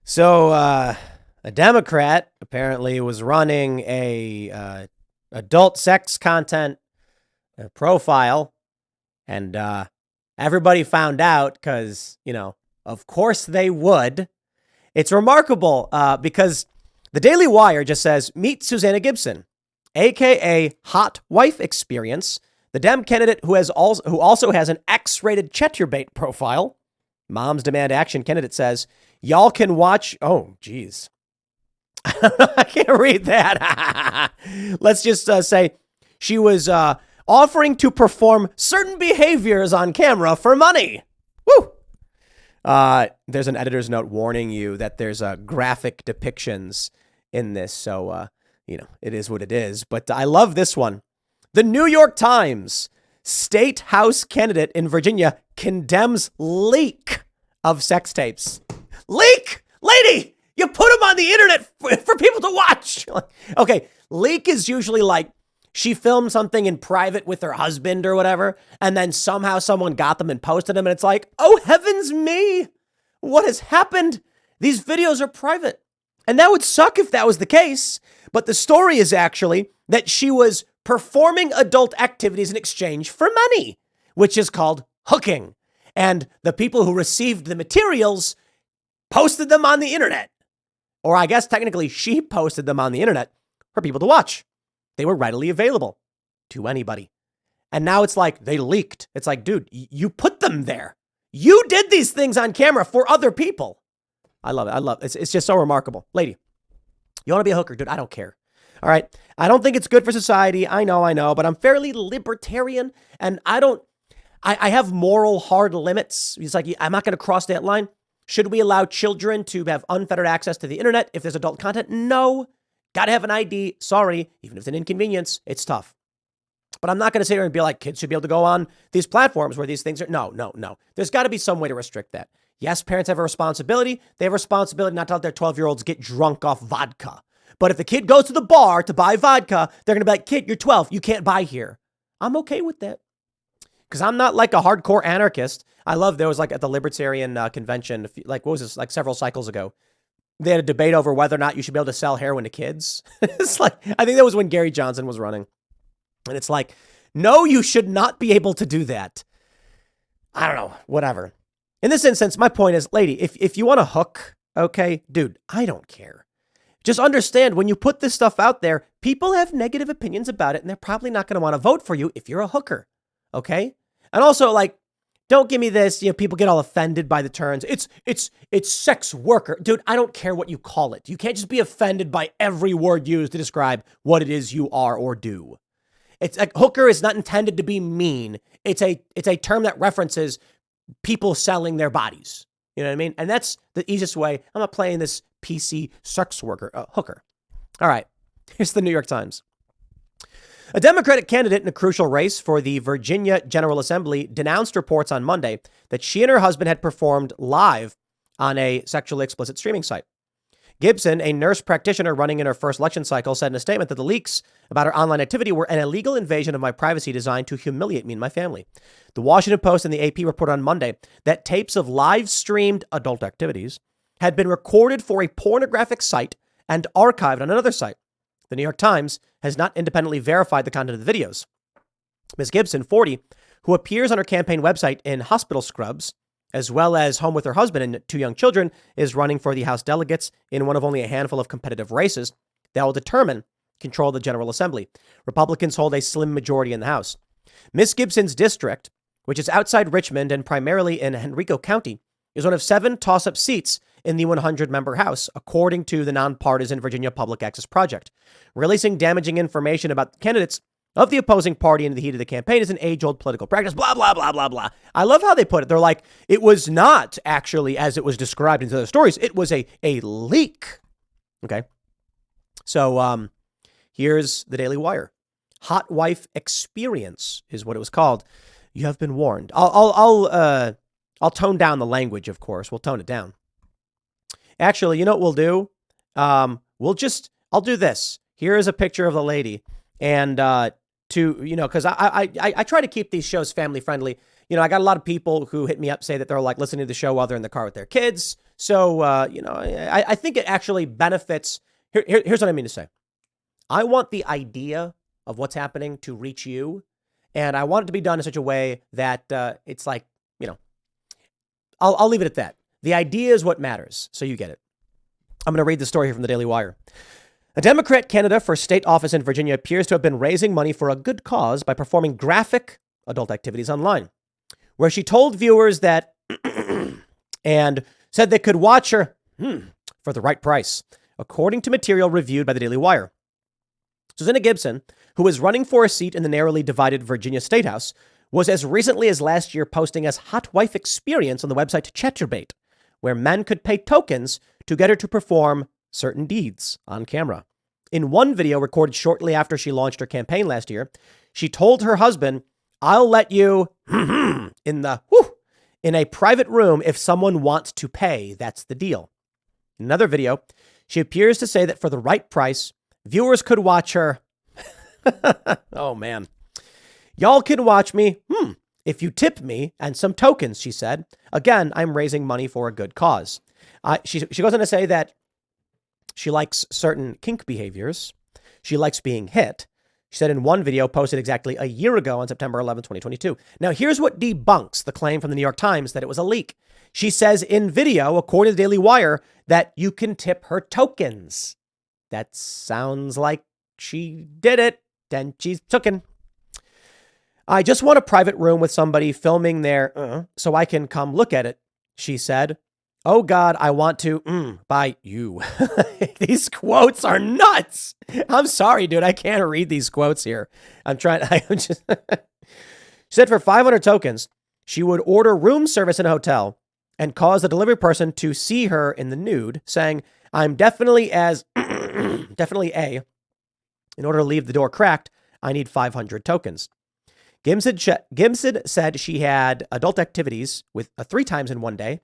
So a Democrat apparently was running a adult sex content profile, and everybody found out because, of course they would. It's remarkable because the Daily Wire just says, meet Susanna Gibson, aka Hot Wife Experience, the Dem candidate who also has an X-rated Cheturbate profile. Moms Demand Action candidate says, y'all can watch. Oh, geez. I can't read that. Let's just say she was offering to perform certain behaviors on camera for money. Woo! There's an editor's note warning you that there's graphic depictions in this. So, it is what it is. But I love this one. The New York Times, State House candidate in Virginia condemns leak of sex tapes. Leak! Lady, you put them on the internet for people to watch. Okay, leak is usually like she filmed something in private with her husband or whatever, and then somehow someone got them and posted them, and it's like, oh, heavens me, what has happened? These videos are private. And that would suck if that was the case, but the story is actually that she was performing adult activities in exchange for money, which is called hooking. And the people who received the materials posted them on the internet. Or I guess technically she posted them on the internet for people to watch. They were readily available to anybody. And now it's like they leaked. It's like, dude, you put them there. You did these things on camera for other people. I love it. It's just so remarkable. Lady, you want to be a hooker? Dude, I don't care. All right. I don't think it's good for society. I know, but I'm fairly libertarian and I have moral hard limits. It's like, I'm not going to cross that line. Should we allow children to have unfettered access to the internet if there's adult content? No. Got to have an ID. Sorry. Even if it's an inconvenience, it's tough. But I'm not going to sit here and be like, kids should be able to go on these platforms where these things are. No. There's got to be some way to restrict that. Yes, parents have a responsibility. They have a responsibility not to let their 12-year-olds get drunk off vodka. But if the kid goes to the bar to buy vodka, they're going to be like, kid, you're 12. You can't buy here. I'm okay with that. Because I'm not like a hardcore anarchist. I love there was like at the Libertarian convention, like what was this, like several cycles ago, they had a debate over whether or not you should be able to sell heroin to kids. It's like, I think that was when Gary Johnson was running. And it's like, no, you should not be able to do that. I don't know, whatever. In this instance, my point is, lady, if you want to hook, okay, dude, I don't care. Just understand when you put this stuff out there, people have negative opinions about it and they're probably not going to want to vote for you if you're a hooker. Okay. And also like, don't give me this, people get all offended by the terms. It's sex worker. Dude, I don't care what you call it. You can't just be offended by every word used to describe what it is you are or do. It's like hooker is not intended to be mean. It's a term that references people selling their bodies. You know what I mean? And that's the easiest way. I'm not playing this PC sex worker, hooker. All right. Here's the New York Times. A Democratic candidate in a crucial race for the Virginia General Assembly denounced reports on Monday that she and her husband had performed live on a sexually explicit streaming site. Gibson, a nurse practitioner running in her first election cycle, said in a statement that the leaks about her online activity were an illegal invasion of my privacy designed to humiliate me and my family. The Washington Post and the AP reported on Monday that tapes of live-streamed adult activities had been recorded for a pornographic site and archived on another site. The New York Times has not independently verified the content of the videos. Ms. Gibson, 40, who appears on her campaign website in hospital scrubs, as well as home with her husband and two young children, is running for the House delegates in one of only a handful of competitive races that will determine control of the General Assembly. Republicans hold a slim majority in the House. Ms. Gibson's district, which is outside Richmond and primarily in Henrico County, is one of 7 toss-up seats in the 100-member House, according to the nonpartisan Virginia Public Access Project. Releasing damaging information about candidates of the opposing party in the heat of the campaign is an age-old political practice, blah, blah, blah, blah, blah. I love how they put it. They're like, it was not actually as it was described in the other stories. It was a leak. Okay. So here's the Daily Wire. Hot Wife Experience is what it was called. You have been warned. I'll tone down the language, of course. We'll tone it down. Actually, you know what we'll do? I'll do this. Here is a picture of the lady. And because I try to keep these shows family friendly. I got a lot of people who hit me up, say that they're like listening to the show while they're in the car with their kids. So, I think it actually benefits. Here's what I mean to say. I want the idea of what's happening to reach you, and I want it to be done in such a way that it's like, I'll leave it at that. The idea is what matters, so you get it. I'm going to read the story here from the Daily Wire. A Democrat candidate for state office in Virginia appears to have been raising money for a good cause by performing graphic adult activities online, where she told viewers that and said they could watch her for the right price, according to material reviewed by the Daily Wire. Susanna Gibson, who is running for a seat in the narrowly divided Virginia State House, was as recently as last year posting as hot wife experience on the website Chaturbate, where men could pay tokens to get her to perform certain deeds on camera. In one video recorded shortly after she launched her campaign last year, she told her husband, "I'll let you in a private room if someone wants to pay. That's the deal." In another video, she appears to say that for the right price, viewers could watch her. Oh, man. "Y'all can watch me if you tip me and some tokens," she said. Again, I'm raising money for a good cause. She goes on to say that she likes certain kink behaviors. She likes being hit. She said in one video posted exactly a year ago on September 11, 2022. Now, here's what debunks the claim from the New York Times that it was a leak. She says in video, according to the Daily Wire, that you can tip her tokens. That sounds like she did it. Then she's tooken. "I just want a private room with somebody filming there so I can come look at it," she said. "Oh, God, I want to buy you." These quotes are nuts. I'm sorry, dude. I can't read these quotes here. I'm just. She said for 500 tokens, she would order room service in a hotel and cause the delivery person to see her in the nude, saying, "I'm definitely definitely A. In order to leave the door cracked, I need 500 tokens." Gibson said she had adult activities with 3 times in one day.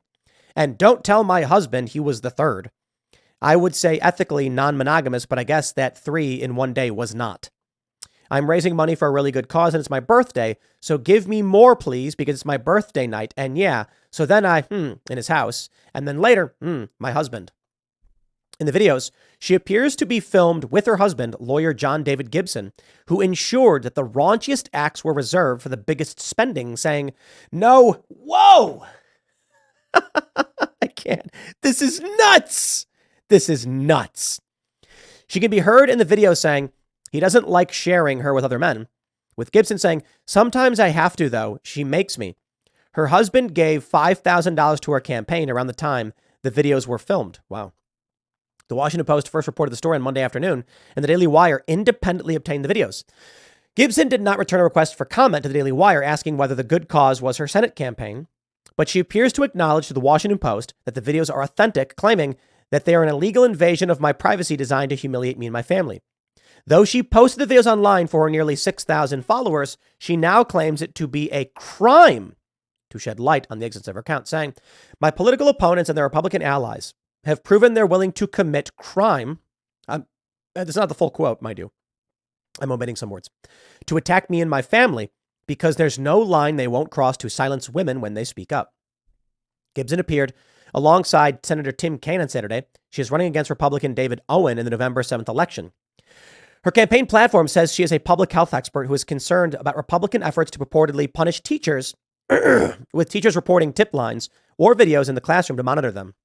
And "don't tell my husband he was the third. I would say ethically non-monogamous, but I guess that 3 in one day was not. I'm raising money for a really good cause and it's my birthday. So give me more, please, because it's my birthday night. And yeah, so then in his house. And then later, my husband." In the videos, she appears to be filmed with her husband, lawyer John David Gibson, who ensured that the raunchiest acts were reserved for the biggest spending, saying, "No, whoa." I can't. This is nuts. This is nuts. She can be heard in the video saying he doesn't like sharing her with other men, with Gibson saying, "Sometimes I have to, though. She makes me." Her husband gave $5,000 to her campaign around the time the videos were filmed. Wow. The Washington Post first reported the story on Monday afternoon, and the Daily Wire independently obtained the videos. Gibson did not return a request for comment to the Daily Wire asking whether the good cause was her Senate campaign, but she appears to acknowledge to the Washington Post that the videos are authentic, claiming that they are an illegal invasion of my privacy designed to humiliate me and my family. Though she posted the videos online for her nearly 6,000 followers, she now claims it to be a crime to shed light on the existence of her account, saying, "My political opponents and their Republican allies have proven they're willing to commit crime." That's not the full quote, mind you. I'm omitting some words. "To attack me and my family because there's no line they won't cross to silence women when they speak up." Gibson appeared alongside Senator Tim Kaine on Saturday. She is running against Republican David Owen in the November 7th election. Her campaign platform says she is a public health expert who is concerned about Republican efforts to purportedly punish teachers, with teachers reporting tip lines or videos in the classroom to monitor them.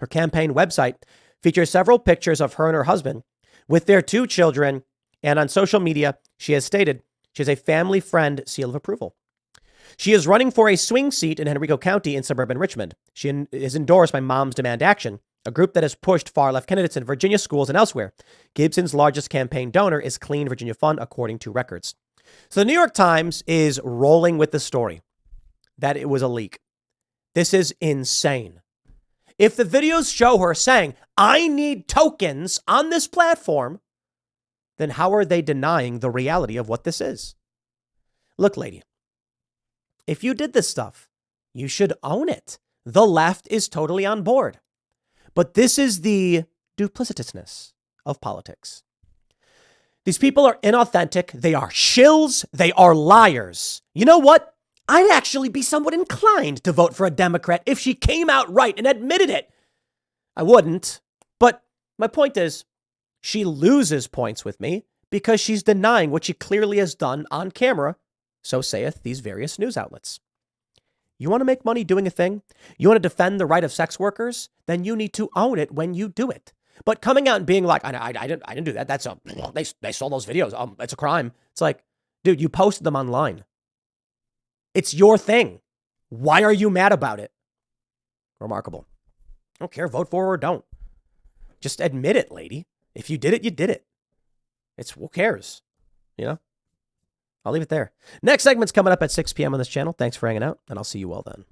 Her campaign website features several pictures of her and her husband with their 2 children, and on social media, she has stated she has a family friend seal of approval. She is running for a swing seat in Henrico County in suburban Richmond. She is endorsed by Moms Demand Action, a group that has pushed far-left candidates in Virginia schools and elsewhere. Gibson's largest campaign donor is Clean Virginia Fund, according to records. So the New York Times is rolling with the story that it was a leak. This is insane. If the videos show her saying, "I need tokens on this platform," then how are they denying the reality of what this is? Look, lady, if you did this stuff, you should own it. The left is totally on board. But this is the duplicitousness of politics. These people are inauthentic. They are shills. They are liars. You know what? I'd actually be somewhat inclined to vote for a Democrat if she came out right and admitted it. I wouldn't, but my point is, she loses points with me because she's denying what she clearly has done on camera, so saith these various news outlets. You want to make money doing a thing? You want to defend the right of sex workers? Then you need to own it when you do it. But coming out and being like, I didn't do that. That's they stole those videos. It's a crime. It's like, dude, you posted them online. It's your thing. Why are you mad about it? Remarkable. I don't care. Vote for her or don't. Just admit it, lady. If you did it, you did it. It's who cares? You know? I'll leave it there. Next segment's coming up at 6 p.m. on this channel. Thanks for hanging out, and I'll see you all then.